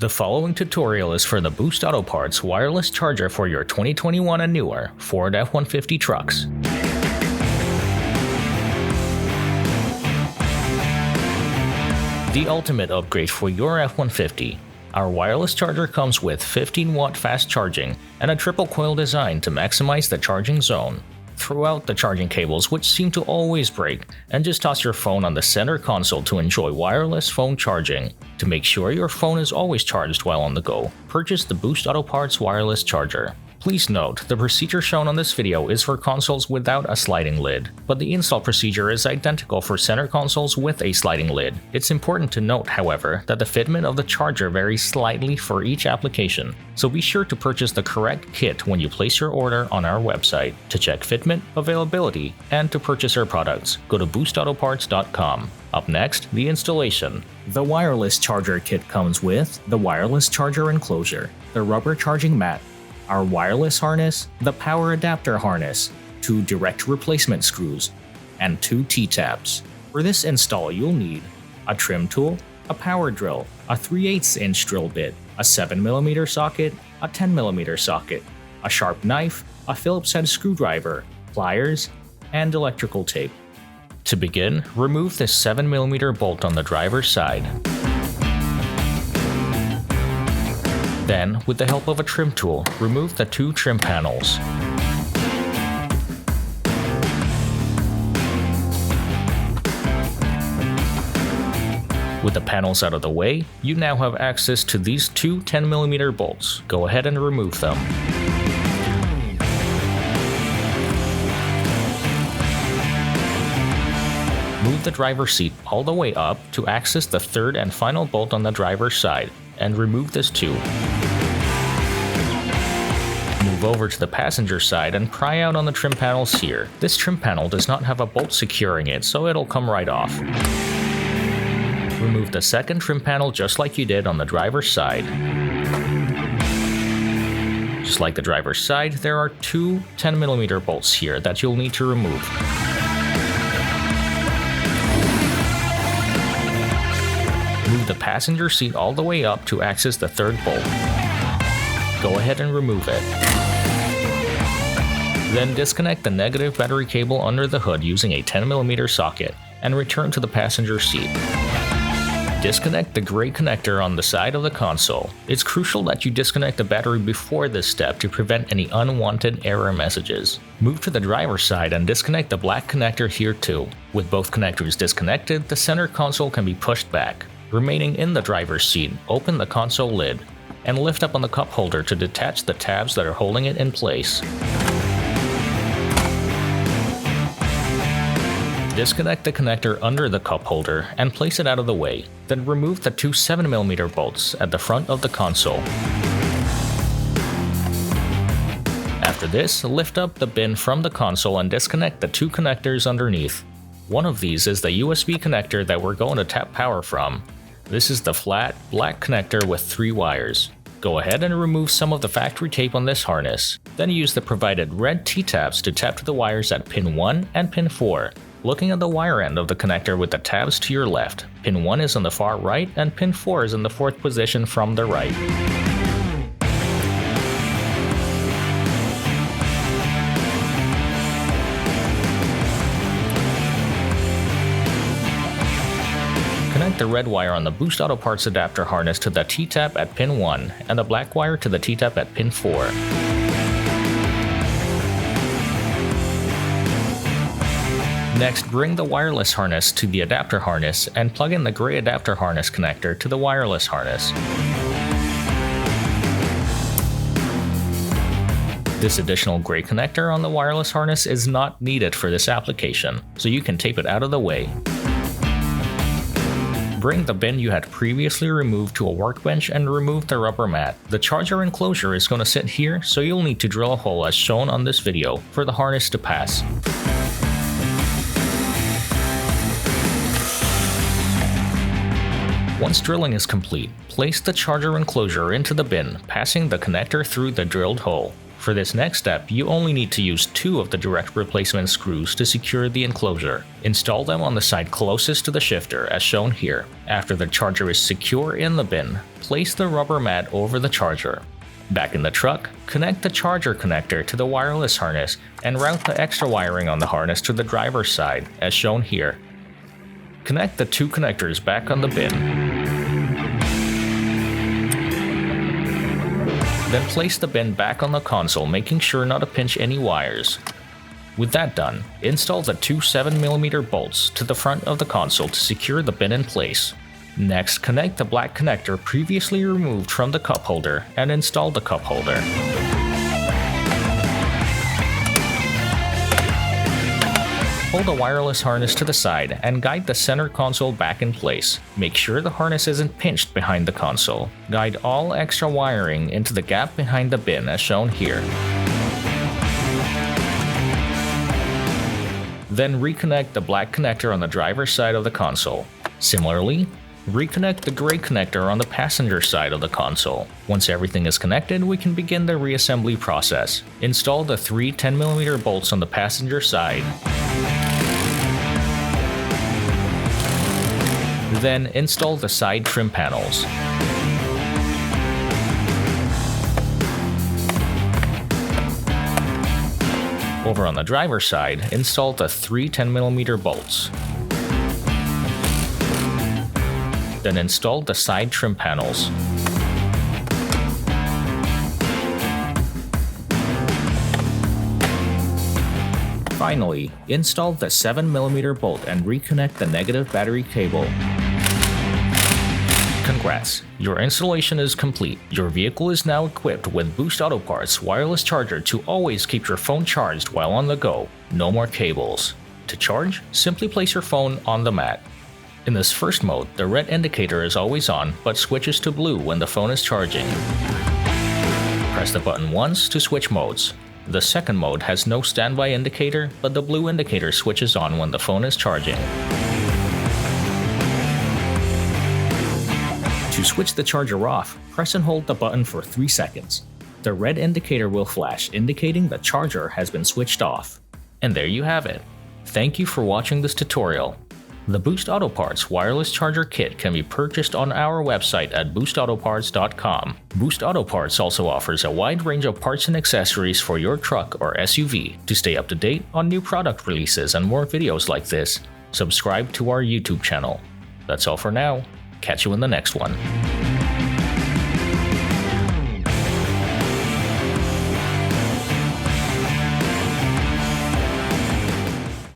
The following tutorial is for the Boost Auto Parts wireless charger for your 2021 and newer Ford F-150 trucks. The ultimate upgrade for your F-150. Our wireless charger comes with 15-watt fast charging and a triple coil design to maximize the charging zone. Throw out the charging cables, which seem to always break, and just toss your phone on the center console to enjoy wireless phone charging. To make sure your phone is always charged while on the go, purchase the Boost Auto Parts wireless charger. Please note, the procedure shown on this video is for consoles without a sliding lid, but the install procedure is identical for center consoles with a sliding lid. It's important to note, however, that the fitment of the charger varies slightly for each application, so be sure to purchase the correct kit when you place your order on our website. To check fitment, availability, and to purchase our products, go to boostautoparts.com. Up next, the installation. The wireless charger kit comes with the wireless charger enclosure, the rubber charging mat, our wireless harness, the power adapter harness, 2 direct replacement screws, and 2 T-tabs. For this install, you'll need a trim tool, a power drill, a 3/8 inch drill bit, a 7mm socket, a 10mm socket, a sharp knife, a Phillips head screwdriver, pliers, and electrical tape. To begin, remove this 7mm bolt on the driver's side. Then, with the help of a trim tool, remove the 2 trim panels. With the panels out of the way, you now have access to these 2 10mm bolts. Go ahead and remove them. Move the driver's seat all the way up to access the 3rd and final bolt on the driver's side, and remove this too. Move over to the passenger side and pry out on the trim panels here. This trim panel does not have a bolt securing it, so it'll come right off. Remove the 2nd trim panel just like you did on the driver's side. Just like the driver's side, there are 2 10mm bolts here that you'll need to remove. Move the passenger seat all the way up to access the 3rd bolt. Go ahead and remove it. Then disconnect the negative battery cable under the hood using a 10mm socket and return to the passenger seat. Disconnect the gray connector on the side of the console. It's crucial that you disconnect the battery before this step to prevent any unwanted error messages. Move to the driver's side and disconnect the black connector here too. With both connectors disconnected, the center console can be pushed back. Remaining in the driver's seat, open the console lid and lift up on the cup holder to detach the tabs that are holding it in place. Disconnect the connector under the cup holder and place it out of the way. Then remove the 2 7mm bolts at the front of the console. After this, lift up the bin from the console and disconnect the 2 connectors underneath. One of these is the USB connector that we're going to tap power from. This is the flat, black connector with 3 wires. Go ahead and remove some of the factory tape on this harness. Then use the provided red T-tabs to tap to the wires at pin 1 and pin 4. Looking at the wire end of the connector with the tabs to your left, pin 1 is on the far right and pin 4 is in the 4th position from the right. Connect the red wire on the Boost Auto Parts adapter harness to the T-tab at pin 1 and the black wire to the T-tab at pin 4. Next, bring the wireless harness to the adapter harness and plug in the gray adapter harness connector to the wireless harness. This additional gray connector on the wireless harness is not needed for this application, so you can tape it out of the way. Bring the bin you had previously removed to a workbench and remove the rubber mat. The charger enclosure is going to sit here, so you'll need to drill a hole as shown on this video for the harness to pass. Once drilling is complete, place the charger enclosure into the bin, passing the connector through the drilled hole. For this next step, you only need to use 2 of the direct replacement screws to secure the enclosure. Install them on the side closest to the shifter as shown here. After the charger is secure in the bin, place the rubber mat over the charger. Back in the truck, connect the charger connector to the wireless harness and route the extra wiring on the harness to the driver's side as shown here. Connect the 2 connectors back on the bin. Then place the bin back on the console, making sure not to pinch any wires. With that done, install the 2 7mm bolts to the front of the console to secure the bin in place. Next, connect the black connector previously removed from the cup holder and install the cup holder. Pull the wireless harness to the side and guide the center console back in place. Make sure the harness isn't pinched behind the console. Guide all extra wiring into the gap behind the bin as shown here. Then reconnect the black connector on the driver's side of the console. Similarly, reconnect the gray connector on the passenger side of the console. Once everything is connected, we can begin the reassembly process. Install the 3 10mm bolts on the passenger side. Then install the side trim panels. Over on the driver's side, install the 3 10mm bolts. Then install the side trim panels. Finally, install the 7mm bolt and reconnect the negative battery cable. Congrats, your installation is complete. Your vehicle is now equipped with Boost Auto Parts wireless charger to always keep your phone charged while on the go. No more cables. To charge, simply place your phone on the mat. In this first mode, the red indicator is always on but switches to blue when the phone is charging. Press the button once to switch modes. The second mode has no standby indicator, but the blue indicator switches on when the phone is charging. To switch the charger off, press and hold the button for 3 seconds. The red indicator will flash, indicating the charger has been switched off. And there you have it. Thank you for watching this tutorial. The Boost Auto Parts wireless charger kit can be purchased on our website at boostautoparts.com. Boost Auto Parts also offers a wide range of parts and accessories for your truck or SUV. To stay up to date on new product releases and more videos like this, subscribe to our YouTube channel. That's all for now. Catch you in the next one.